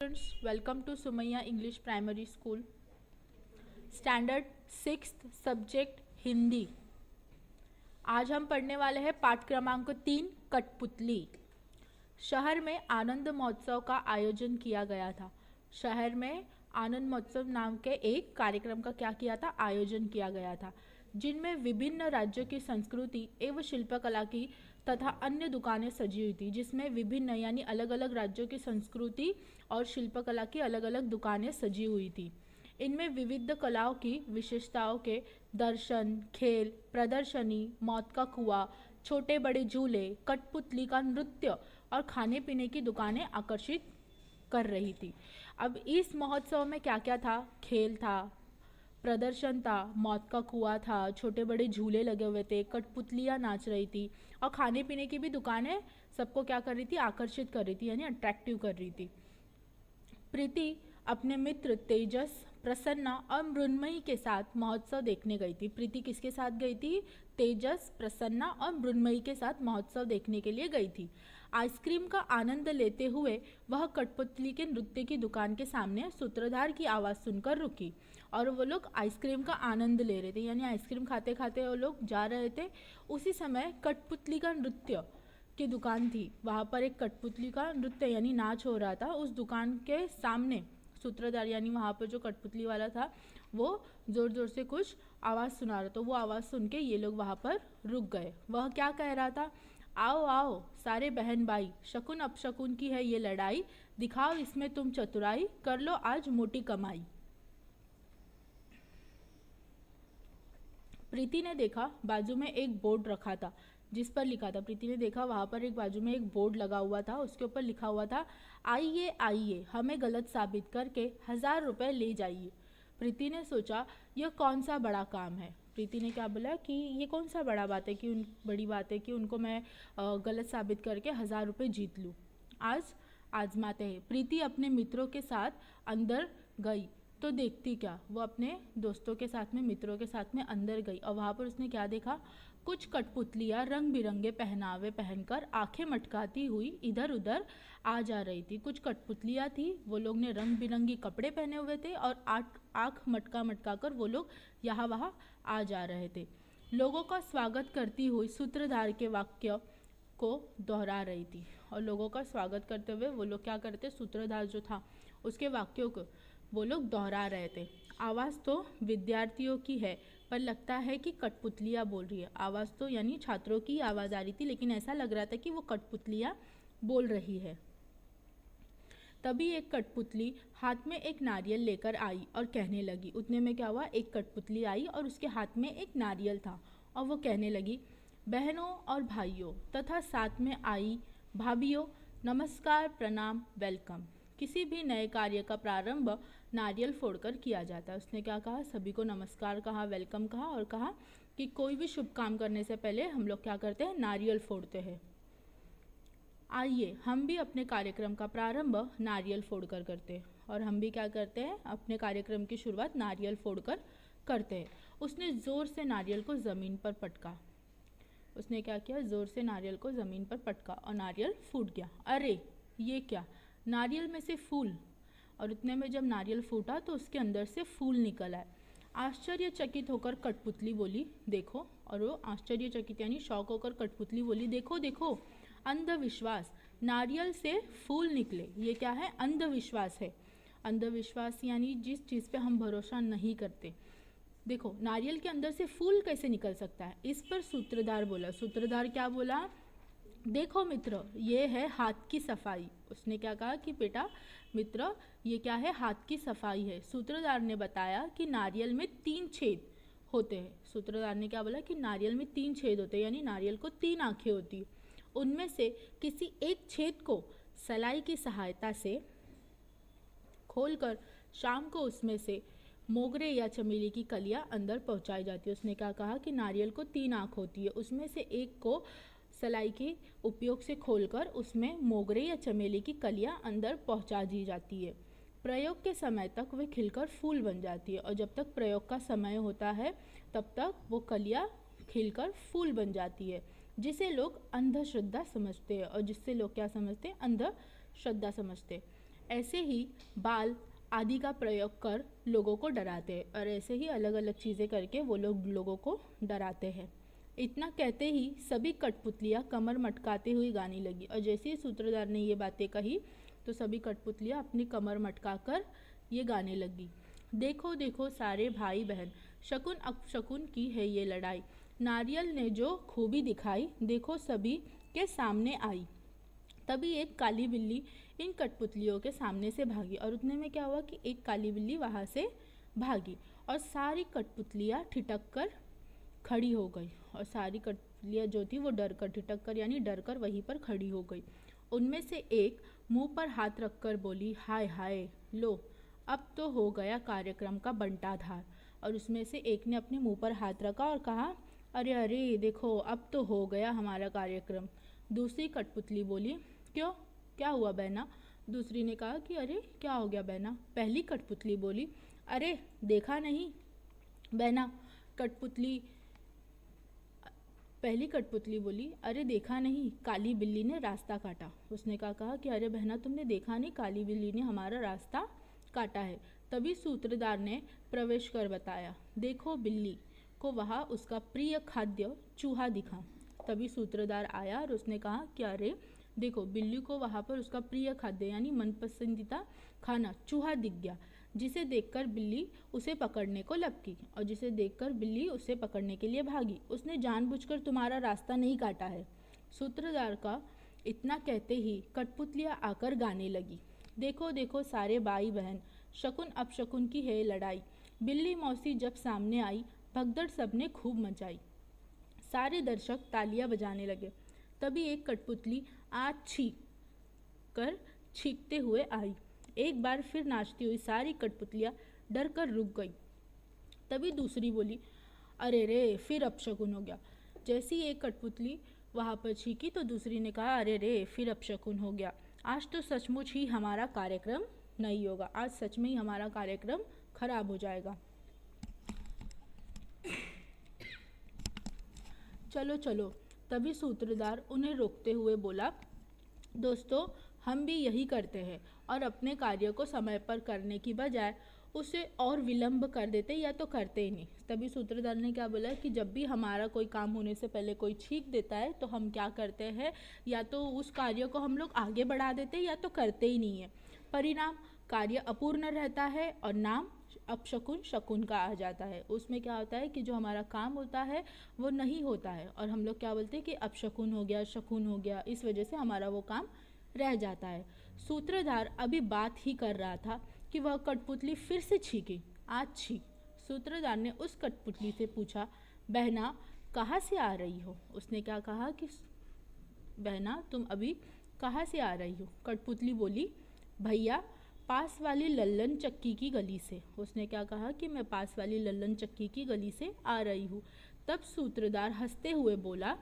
Students, welcome to Sumaya English Primary School. Standard 6th subject Hindi. आज हम पढ़ने वाले हैं पाठ क्रमांक 3 कठपुतली। शहर में आनंद महोत्सव का आयोजन किया गया था। शहर में आनंद महोत्सव नाम के एक कार्यक्रम का क्या किया था, आयोजन किया गया था, जिनमें विभिन्न राज्यों की संस्कृति एवं शिल्पकला की तथा अन्य दुकानें सजी हुई थी। जिसमें विभिन्न यानी अलग अलग राज्यों की संस्कृति और शिल्पकला की अलग अलग दुकानें सजी हुई थी। इनमें विविध कलाओं की विशेषताओं के दर्शन, खेल, प्रदर्शनी, मौत का कुआं, छोटे बड़े झूले, कठपुतली का नृत्य और खाने पीने की दुकानें आकर्षित कर रही थी। अब इस महोत्सव में क्या क्या था, खेल था, प्रदर्शन था, मौत का कुआं था, छोटे बड़े झूले लगे हुए थे, कठपुतलियाँ नाच रही थी और खाने पीने की भी दुकानें सबको क्या कर रही थी, आकर्षित कर रही थी यानी अट्रैक्टिव कर रही थी। प्रीति अपने मित्र तेजस, प्रसन्ना और मृण्मयी के साथ महोत्सव देखने गई थी। प्रीति किसके साथ गई थी, तेजस, प्रसन्ना और मृण्मयी के साथ महोत्सव देखने के लिए गई थी। आइसक्रीम का आनंद लेते हुए वह कठपुतली के नृत्य की दुकान के सामने सूत्रधार की आवाज़ सुनकर रुकी और वो लोग आइसक्रीम का आनंद ले रहे थे यानी आइसक्रीम खाते खाते वो लोग जा रहे थे। उसी समय कठपुतली का नृत्य की दुकान थी, वहाँ पर एक कठपुतली का नृत्य यानी नाच हो रहा था। उस दुकान के सामने सूत्रधार यानी वहाँ पर जो कठपुतली वाला था वो ज़ोर ज़ोर से कुछ आवाज़ सुना रहा था। वो आवाज़ सुन के ये लोग वहाँ पर रुक गए। वह क्या कह रहा था, आओ आओ सारे बहन भाई, शकुन अपशकुन की है ये लड़ाई, दिखाओ इसमें तुम चतुराई, कर लो आज मोटी कमाई। प्रीति ने देखा बाजू में एक बोर्ड रखा था जिस पर लिखा था, प्रीति ने देखा वहाँ पर एक बाजू में एक बोर्ड लगा हुआ था, उसके ऊपर लिखा हुआ था, आइए आइए हमें गलत साबित करके 1000 रुपये ले जाइए। प्रीति ने सोचा यह कौन सा बड़ा काम है। प्रीति ने क्या बोला कि ये कौन सा बड़ी बात है कि उनको मैं गलत साबित करके 1000 रुपये जीत लूँ। आज आजमाते हैं। प्रीति अपने मित्रों के साथ अंदर गई तो देखती क्या, वो अपने दोस्तों के साथ में, मित्रों के साथ में अंदर गई और वहाँ पर उसने क्या देखा, कुछ कठपुतलियाँ रंग बिरंगे पहनावे पहनकर आंखें मटकाती हुई इधर उधर आ जा रही थी। कुछ कठपुतलियाँ थी, वो लोग ने रंग बिरंगी कपड़े पहने हुए थे और आँख मटका मटका कर वो लोग यहाँ वहाँ आ जा रहे थे। लोगों का स्वागत करती हुई सूत्रधार के वाक्य को दोहरा रही थी और लोगों का स्वागत करते हुए वो लोग क्या करते, सूत्रधार जो था उसके वाक्यों को वो लोग दोहरा रहे थे। आवाज़ तो विद्यार्थियों की है पर लगता है कि कठपुतलियाँ बोल रही है। आवाज़ तो यानी छात्रों की आवाज़ आ रही थी लेकिन ऐसा लग रहा था कि वो कठपुतलियाँ बोल रही है। तभी एक कठपुतली हाथ में एक नारियल लेकर आई और कहने लगी। उतने में क्या हुआ, एक कठपुतली आई और उसके हाथ में एक नारियल था और वो कहने लगी, बहनों और भाइयों तथा साथ में आई भाभीियों, नमस्कार, प्रणाम, वेलकम। किसी भी नए कार्य का प्रारंभ नारियल फोड़कर किया जाता है। उसने क्या कहा, सभी को नमस्कार कहा, वेलकम कहा और कहा कि कोई भी शुभ काम करने से पहले हम लोग क्या करते हैं, नारियल फोड़ते हैं। आइए हम भी अपने कार्यक्रम का प्रारंभ नारियल फोड़कर करते हैं और हम भी क्या करते हैं, अपने कार्यक्रम की शुरुआत नारियल फोड़कर करते हैं। उसने ज़ोर से नारियल को ज़मीन पर पटका। उसने क्या किया, ज़ोर से नारियल को ज़मीन पर पटका और नारियल फूट गया। अरे ये क्या, नारियल में से फूल। और इतने में जब नारियल फूटा तो उसके अंदर से फूल निकल आए। आश्चर्यचकित होकर कठपुतली बोली, देखो। और वो आश्चर्यचकित यानी शौक होकर कठपुतली बोली, देखो देखो, अंधविश्वास, नारियल से फूल निकले, ये क्या है, अंधविश्वास है। अंधविश्वास यानी जिस चीज़ पे हम भरोसा नहीं करते। देखो नारियल के अंदर से फूल कैसे निकल सकता है। इस पर सूत्रधार बोला। सूत्रधार क्या बोला, देखो मित्र, ये है हाथ की सफाई। उसने क्या कहा कि बेटा मित्र, ये क्या है, हाथ की सफाई है। सूत्रधार ने बताया कि नारियल में 3 छेद होते हैं। सूत्रधार ने क्या बोला कि नारियल में 3 छेद होते हैं यानी नारियल को 3 आंखें होती है। उनमें से किसी एक छेद को सलाई की सहायता से खोलकर शाम को उसमें से मोगरे या चमेली की कलियां अंदर पहुंचाई जाती है। उसने क्या कहा कि नारियल को 3 आंख होती है, उसमें से एक को सलाई के उपयोग से खोलकर उसमें मोगरे या चमेली की कलियां अंदर पहुंचा दी जाती है। प्रयोग के समय तक वे खिलकर फूल बन जाती है और जब तक प्रयोग का समय होता है तब तक वो कलियां खिलकर फूल बन जाती है, जिसे लोग अंधश्रद्धा समझते हैं और जिससे लोग क्या समझते हैं, अंधश्रद्धा समझते हैं। ऐसे ही बाल आदि का प्रयोग कर लोगों को डराते हैं और ऐसे ही अलग अलग चीज़ें करके वो लोग लोगों को डराते हैं। इतना कहते ही सभी कठपुतलियाँ कमर मटकाते हुई गाने लगी और जैसे ही सूत्रधार ने ये बातें कही तो सभी कठपुतलियाँ अपनी कमर मटका कर ये गाने लगी। देखो देखो सारे भाई बहन, शकुन अपशकुन की है ये लड़ाई, नारियल ने जो खूबी दिखाई, देखो सभी के सामने आई। तभी एक काली बिल्ली इन कठपुतलियों के सामने से भागी और उतने में क्या हुआ कि एक काली बिल्ली वहाँ से भागी और सारी कठपुतलियाँ ठिठक कर खड़ी हो गई और सारी कठपुतलियाँ जो थी वो डर कर ठिठक कर यानी डर कर वहीं पर खड़ी हो गई। उनमें से एक मुंह पर हाथ रखकर बोली, हाय हाय, लो अब तो हो गया कार्यक्रम का बंटाधार। और उसमें से एक ने अपने मुंह पर हाथ रखा और कहा, अरे अरे देखो अब तो हो गया हमारा कार्यक्रम। दूसरी कठपुतली बोली, क्यों, क्या हुआ बहना? दूसरी ने कहा कि अरे क्या हो गया बहना? पहली कठपुतली बोली, अरे देखा नहीं बहना। कठपुतली पहली कठपुतली बोली, अरे देखा नहीं, काली बिल्ली ने रास्ता काटा। उसने कहा कि अरे बहना तुमने देखा नहीं, काली बिल्ली ने हमारा रास्ता काटा है। तभी सूत्रधार ने प्रवेश कर बताया, देखो बिल्ली को वहाँ उसका प्रिय खाद्य चूहा दिखा। तभी सूत्रधार आया और उसने कहा कि अरे देखो बिल्ली को वहाँ पर उसका प्रिय खाद्य यानी मनपसंदीदा खाना चूहा दिख गया, जिसे देखकर बिल्ली उसे पकड़ने को लपकी और जिसे देखकर बिल्ली उसे पकड़ने के लिए भागी। उसने जानबूझकर तुम्हारा रास्ता नहीं काटा है। सूत्रधार का इतना कहते ही कठपुतलियाँ आकर गाने लगी, देखो देखो सारे भाई बहन, शकुन अपशकुन की है लड़ाई, बिल्ली मौसी जब सामने आई, भगदड़ सबने खूब मचाई। सारे दर्शक तालियां बजाने लगे। तभी एक कठपुतली आज छींक कर छींकते हुए आई। एक बार फिर नाचती हुई सारी कठपुतलियां डर कर रुक गई। तभी दूसरी बोली, अरे रे फिर अपशकुन हो गया। जैसी एक कठपुतली वहाँ पर छींकी तो दूसरी ने कहा, अरे रे फिर अपशकुन हो गया, आज तो सचमुच ही हमारा कार्यक्रम नहीं होगा, आज सच में ही हमारा कार्यक्रम खराब हो जाएगा। चलो चलो। तभी सूत्रधार उन्हें रोकते हुए बोला, दोस्तों हम भी यही करते हैं और अपने कार्य को समय पर करने की बजाय उसे और विलंब कर देते या तो करते ही नहीं। तभी सूत्रधार ने क्या बोला कि जब भी हमारा कोई काम होने से पहले कोई छींक देता है तो हम क्या करते हैं, या तो उस कार्य को हम लोग आगे बढ़ा देते हैं या तो करते ही नहीं है। परिणाम कार्य अपूर्ण रहता है और नाम अपशकुन शकुन का आ जाता है। उसमें क्या होता है कि जो हमारा काम होता है वो नहीं होता है और हम लोग क्या बोलते हैं कि अपशकुन हो गया, शकुन हो गया, इस वजह से हमारा वो काम रह जाता है। सूत्रधार अभी बात ही कर रहा था कि वह कठपुतली फिर से छींकी, आज छींक। सूत्रधार ने उस कठपुतली से पूछा, बहना कहाँ से आ रही हो? उसने क्या कहा कि बहना तुम अभी कहाँ से आ रही हो? कठपुतली बोली, भैया पास वाली लल्लन चक्की की गली से। उसने क्या कहा कि मैं पास वाली लल्लन चक्की की गली से आ रही हूँ। तब सूत्रधार हंसते हुए बोला,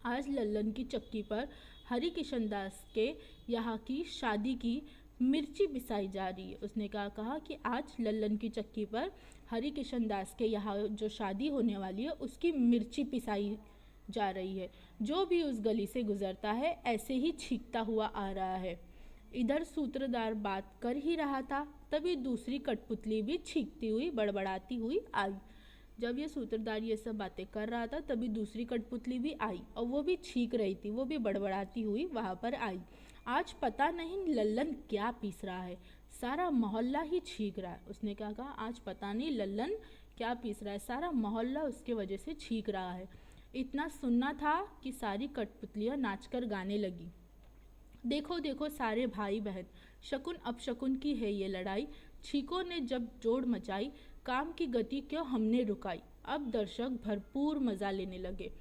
आज लल्लन की चक्की पर हरि किशन दास के यहाँ की शादी की मिर्ची पिसाई जा रही है। उसने क्या कहा कि आज लल्लन की चक्की पर हरि किशन दास के यहाँ जो शादी होने वाली है उसकी मिर्ची पिसाई जा रही है। जो भी उस गली से गुजरता है ऐसे ही छींकता हुआ आ रहा है। इधर सूत्रधार बात कर ही रहा था, तभी दूसरी कठपुतली भी छींकती हुई बड़बड़ाती हुई आई। जब ये सूत्रधार ये सब बातें कर रहा था तभी दूसरी कठपुतली भी आई और वो भी छींक रही थी, वो भी बड़बड़ाती हुई वहाँ पर आई। आज पता नहीं लल्लन क्या पीस रहा है, सारा मोहल्ला ही छींक रहा है। उसने क्या कहा, आज पता नहीं लल्लन क्या पीस रहा है, सारा मोहल्ला उसके वजह से छींक रहा है। इतना सुनना था कि सारी कठपुतलियाँ नाचकर गाने लगी, देखो देखो सारे भाई बहन, शकुन अपशकुन की है ये लड़ाई, छींकों ने जब जोड़ मचाई, काम की गति क्यों हमने रुकाई। अब दर्शक भरपूर मज़ा लेने लगे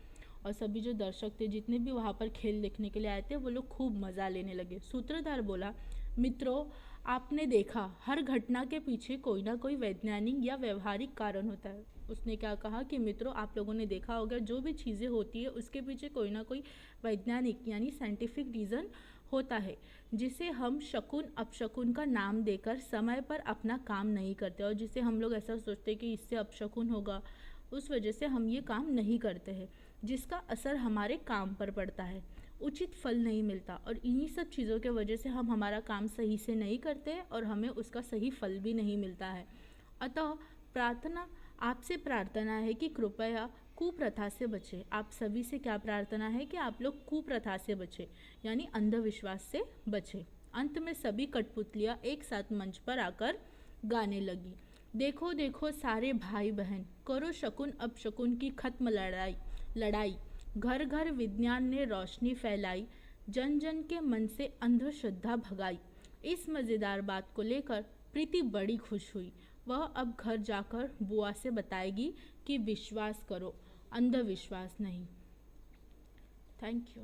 और सभी जो दर्शक थे जितने भी वहाँ पर खेल देखने के लिए आए थे वो लोग खूब मज़ा लेने लगे। सूत्रधार बोला, मित्रों आपने देखा हर घटना के पीछे कोई ना कोई वैज्ञानिक या व्यवहारिक कारण होता है। उसने क्या कहा कि मित्रों आप लोगों ने देखा होगा जो भी चीज़ें होती है उसके पीछे कोई ना कोई वैज्ञानिक यानी साइंटिफिक रीज़न होता है, जिसे हम शकुन अपशकुन का नाम देकर समय पर अपना काम नहीं करते और जिसे हम लोग ऐसा सोचते कि इससे अपशकुन होगा, उस वजह से हम ये काम नहीं करते हैं, जिसका असर हमारे काम पर पड़ता है। उचित फल नहीं मिलता और इन्हीं सब चीज़ों के वजह से हम हमारा काम सही से नहीं करते और हमें उसका सही फल भी नहीं मिलता है। अतः आपसे प्रार्थना है कि कृपया कुप्रथा से बचें। आप सभी से क्या प्रार्थना है कि आप लोग कुप्रथा से बचें, यानी अंधविश्वास से बचें। अंत में सभी कठपुतलियाँ एक साथ मंच पर आकर गाने लगी। देखो देखो सारे भाई बहन, करो शकुन अपशकुन की खत्म लड़ाई। घर घर विज्ञान ने रोशनी फैलाई, जन जन के मन से अंधश्रद्धा भगाई। इस मज़ेदार बात को लेकर प्रीति बड़ी खुश हुई। वह अब घर जाकर बुआ से बताएगी कि विश्वास करो, अंधविश्वास नहीं। Thank you.